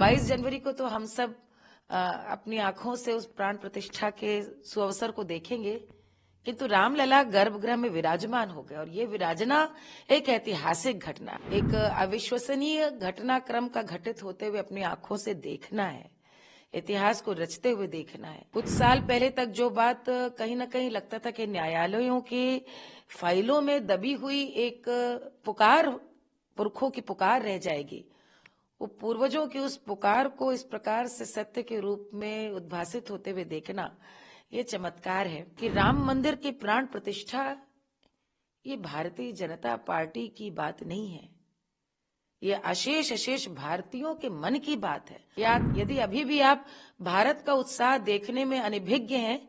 22 जनवरी को तो हम सब अपनी आंखों से उस प्राण प्रतिष्ठा के सुअवसर को देखेंगे, किंतु रामलला गर्भगृह में विराजमान हो गए और ये विराजना एक ऐतिहासिक घटना, एक अविश्वसनीय घटनाक्रम का घटित होते हुए अपनी आंखों से देखना है, इतिहास को रचते हुए देखना है। कुछ साल पहले तक जो बात कहीं न कहीं लगता था कि न्यायालयों की फाइलों में दबी हुई एक पुकार, पुरखों की पुकार रह जाएगी, वो पूर्वजों की उस पुकार को इस प्रकार से सत्य के रूप में उद्भासित होते हुए देखना, ये चमत्कार है कि राम मंदिर की प्राण प्रतिष्ठा ये भारतीय जनता पार्टी की बात नहीं है, ये अशेष भारतीयों के मन की बात है। या यदि अभी भी आप भारत का उत्साह देखने में अनभिज्ञ हैं,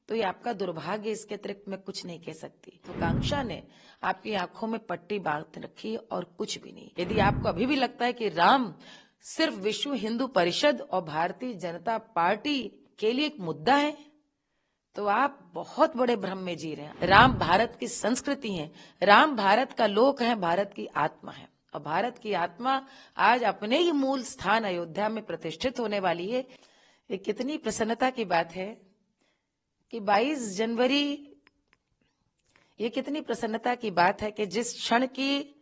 तो ये आपका दुर्भाग्य, इसके अतिरिक्त मैं कुछ नहीं कह सकती। तो कांक्षा ने आपकी आंखों में पट्टी बांध रखी और कुछ भी नहीं। यदि आपको अभी भी लगता है कि राम सिर्फ विश्व हिंदू परिषद और भारतीय जनता पार्टी के लिए एक मुद्दा है, तो आप बहुत बड़े भ्रम में जी रहे हैं। राम भारत की संस्कृति है, राम भारत का लोक है, भारत की आत्मा है, और भारत की आत्मा आज अपने ही मूल स्थान अयोध्या में प्रतिष्ठित होने वाली है। ये कितनी प्रसन्नता की बात है कि 22 जनवरी, ये कितनी प्रसन्नता की बात है कि जिस क्षण की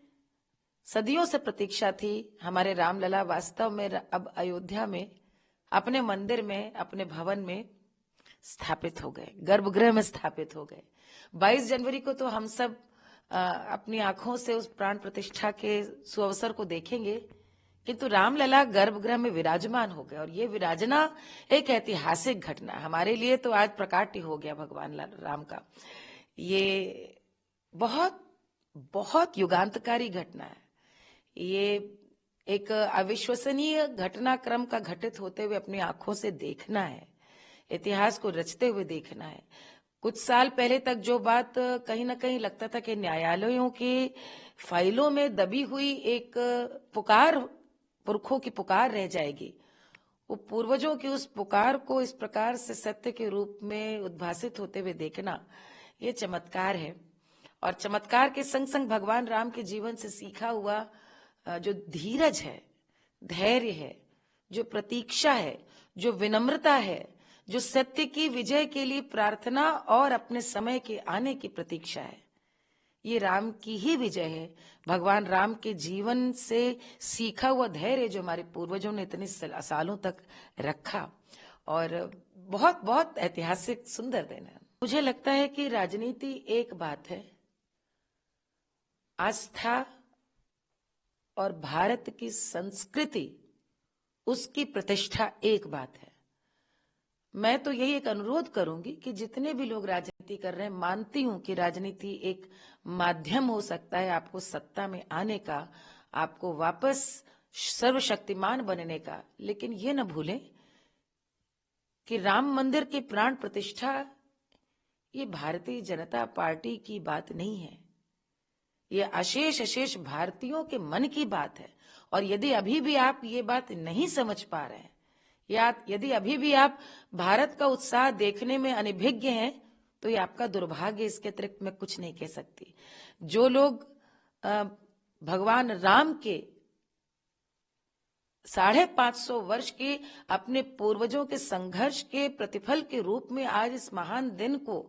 सदियों से प्रतीक्षा थी, हमारे रामलला वास्तव में अब अयोध्या में अपने मंदिर में, अपने भवन में स्थापित हो गए, गर्भगृह में स्थापित हो गए। 22 जनवरी को तो हम सब अपनी आंखों से उस प्राण प्रतिष्ठा के सुअवसर को देखेंगे, किंतु रामलला गर्भगृह में विराजमान हो गए और ये विराजना एक ऐतिहासिक घटना हमारे लिए तो आज प्रकाट्य हो गया भगवान राम का। ये बहुत बहुत युगांतकारी घटना है, ये एक अविश्वसनीय घटनाक्रम का घटित होते हुए अपनी आंखों से देखना है, इतिहास को रचते हुए देखना है। कुछ साल पहले तक जो बात कहीं न कहीं लगता था कि न्यायालयों की फाइलों में दबी हुई एक पुकार, पुरखों की पुकार रह जाएगी, वो पूर्वजों की उस पुकार को इस प्रकार से सत्य के रूप में उद्भासित होते हुए देखना, ये चमत्कार है। और चमत्कार के संग संग भगवान राम के जीवन से सीखा हुआ जो धीरज है, धैर्य है, जो प्रतीक्षा है, जो विनम्रता है, जो सत्य की विजय के लिए प्रार्थना और अपने समय के आने की प्रतीक्षा है, ये राम की ही विजय है। भगवान राम के जीवन से सीखा हुआ धैर्य जो हमारे पूर्वजों ने इतने सालों तक रखा, और बहुत बहुत ऐतिहासिक सुंदर दिन है। मुझे लगता है कि राजनीति एक बात है, आस्था और भारत की संस्कृति, उसकी प्रतिष्ठा एक बात है। मैं तो यही एक अनुरोध करूंगी कि जितने भी लोग राजनीति कर रहे हैं, मानती हूं कि राजनीति एक माध्यम हो सकता है आपको सत्ता में आने का, आपको वापस सर्वशक्तिमान बनने का, लेकिन ये न भूलें कि राम मंदिर की प्राण प्रतिष्ठा ये भारतीय जनता पार्टी की बात नहीं है, ये अशेष भारतीयों के मन की बात है। और यदि अभी भी आप ये बात नहीं समझ पा रहे हैं, या यदि अभी भी आप भारत का उत्साह देखने में अनभिज्ञ हैं, तो ये आपका दुर्भाग्य, इसके अतिरिक्त मैं कुछ नहीं कह सकती। जो लोग भगवान राम के 550 वर्ष के अपने पूर्वजों के संघर्ष के प्रतिफल के रूप में आज इस महान दिन को,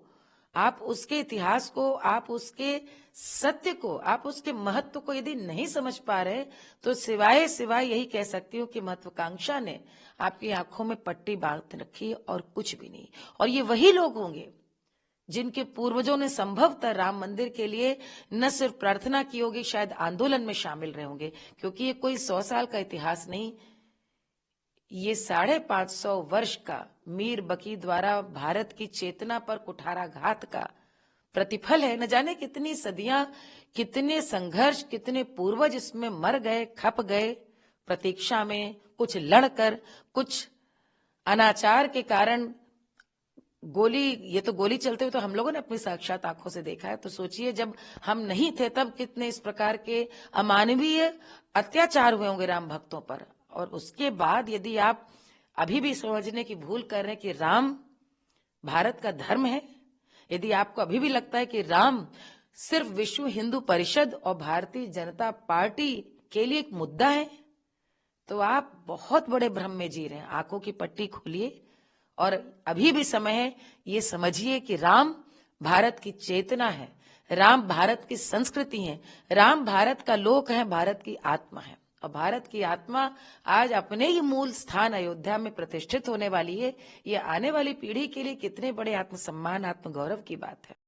आप उसके इतिहास को, आप उसके सत्य को, आप उसके महत्व को यदि नहीं समझ पा रहे, तो सिवाय यही कह सकती हूँ कि महत्वाकांक्षा ने आपकी आंखों में पट्टी बांध रखी और कुछ भी नहीं। और ये वही लोग होंगे जिनके पूर्वजों ने संभवतः राम मंदिर के लिए न सिर्फ प्रार्थना की होगी, शायद आंदोलन में शामिल रहे होंगे, क्योंकि ये कोई 100 साल का इतिहास नहीं, ये 550 वर्ष का मीर बकी द्वारा भारत की चेतना पर कुठाराघात का प्रतिफल है। न जाने कितनी सदियां, कितने संघर्ष, कितने पूर्वज इसमें मर गए, खप गए प्रतीक्षा में, कुछ लड़कर, कुछ अनाचार के कारण गोली, ये तो गोली चलते हुए तो हम लोगों ने अपनी साक्षात आंखों से देखा है। तो सोचिए जब हम नहीं थे तब कितने इस प्रकार के अमानवीय अत्याचार हुए होंगे राम भक्तों पर। और उसके बाद यदि आप अभी भी समझने की भूल कर रहे हैं कि राम भारत का धर्म है, यदि आपको अभी भी लगता है कि राम सिर्फ विश्व हिंदू परिषद और भारतीय जनता पार्टी के लिए एक मुद्दा है, तो आप बहुत बड़े भ्रम में जी रहे हैं। आंखों की पट्टी खोलिए और अभी भी समय है, ये समझिए कि राम भारत की चेतना है, राम भारत की संस्कृति है, राम भारत का लोक है, भारत की आत्मा है। और भारत की आत्मा आज अपने ही मूल स्थान अयोध्या में प्रतिष्ठित होने वाली है। ये आने वाली पीढ़ी के लिए कितने बड़े आत्मसम्मान, आत्मगौरव की बात है।